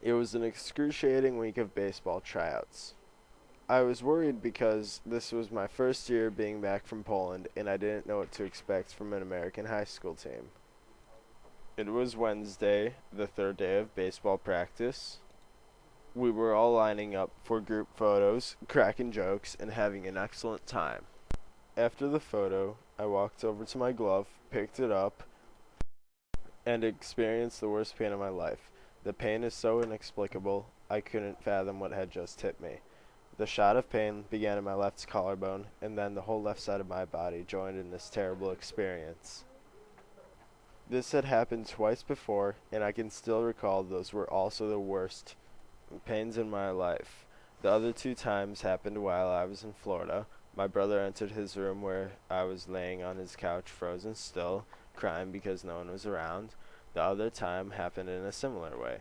It was an excruciating week of baseball tryouts. I was worried because this was my first year being back from Poland and I didn't know what to expect from an American high school team. It was Wednesday, the third day of baseball practice. We were all lining up for group photos, cracking jokes, and having an excellent time. After the photo, I walked over to my glove, picked it up, and experienced the worst pain of my life. The pain is so inexplicable, I couldn't fathom what had just hit me. The shot of pain began in my left collarbone, and then the whole left side of my body joined in this terrible experience. This had happened twice before, and I can still recall those were also the worst pains in my life. The other two times happened while I was in Florida. My brother entered his room where I was laying on his couch frozen still, crying because no one was around. The other time happened in a similar way.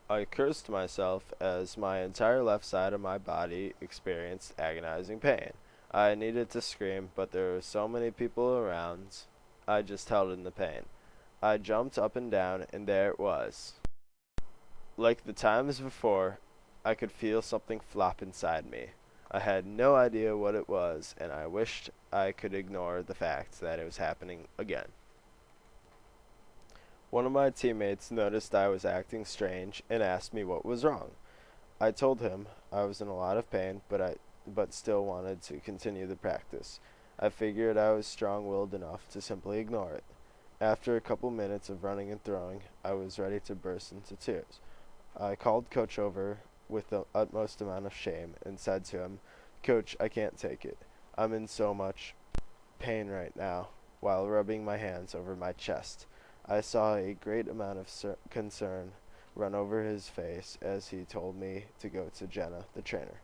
I cursed myself as my entire left side of my body experienced agonizing pain. I needed to scream, but there were so many people around, I just held in the pain. I jumped up and down, and there it was. Like the times before, I could feel something flop inside me. I had no idea what it was, and I wished I could ignore the fact that it was happening again. One of my teammates noticed I was acting strange and asked me what was wrong. I told him I was in a lot of pain, but still wanted to continue the practice. I figured I was strong-willed enough to simply ignore it. After a couple minutes of running and throwing, I was ready to burst into tears. I called Coach over with the utmost amount of shame and said to him, "Coach, I can't take it. I'm in so much pain right now," while rubbing my hands over my chest. I saw a great amount of concern run over his face as he told me to go to Jenna, the trainer.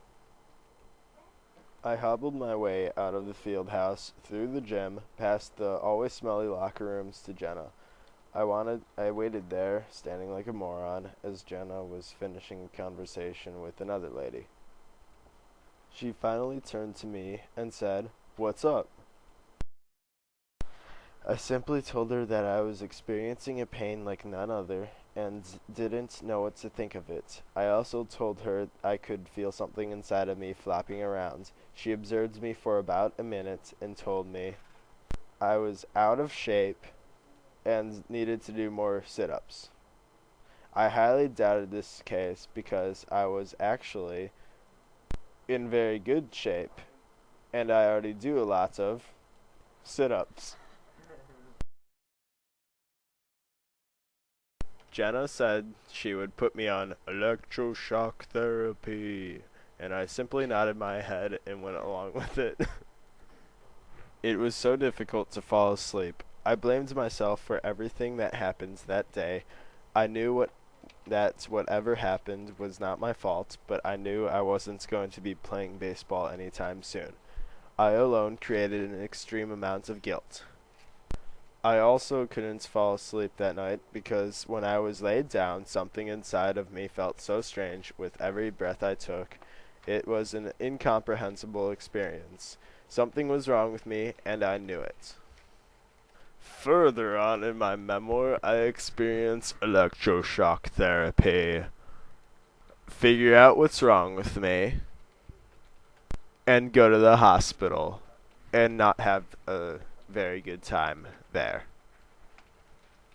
I hobbled my way out of the field house, through the gym, past the always smelly locker rooms to Jenna. I waited there, standing like a moron, as Jenna was finishing a conversation with another lady. She finally turned to me and said, "What's up?" I simply told her that I was experiencing a pain like none other and didn't know what to think of it. I also told her I could feel something inside of me flopping around. She observed me for about a minute and told me I was out of shape and needed to do more sit-ups. I highly doubted this case because I was actually in very good shape and I already do a lot of sit-ups. Jenna said she would put me on electroshock therapy, and I simply nodded my head and went along with it. It was so difficult to fall asleep. I blamed myself for everything that happened that day. I knew that whatever happened was not my fault, but I knew I wasn't going to be playing baseball anytime soon. I alone created an extreme amount of guilt. I also couldn't fall asleep that night because when I was laid down, something inside of me felt so strange with every breath I took. It was an incomprehensible experience. Something was wrong with me, and I knew it. Further on in my memoir, I experienced electroshock therapy. Figure out what's wrong with me, and go to the hospital, and not have a very good time there.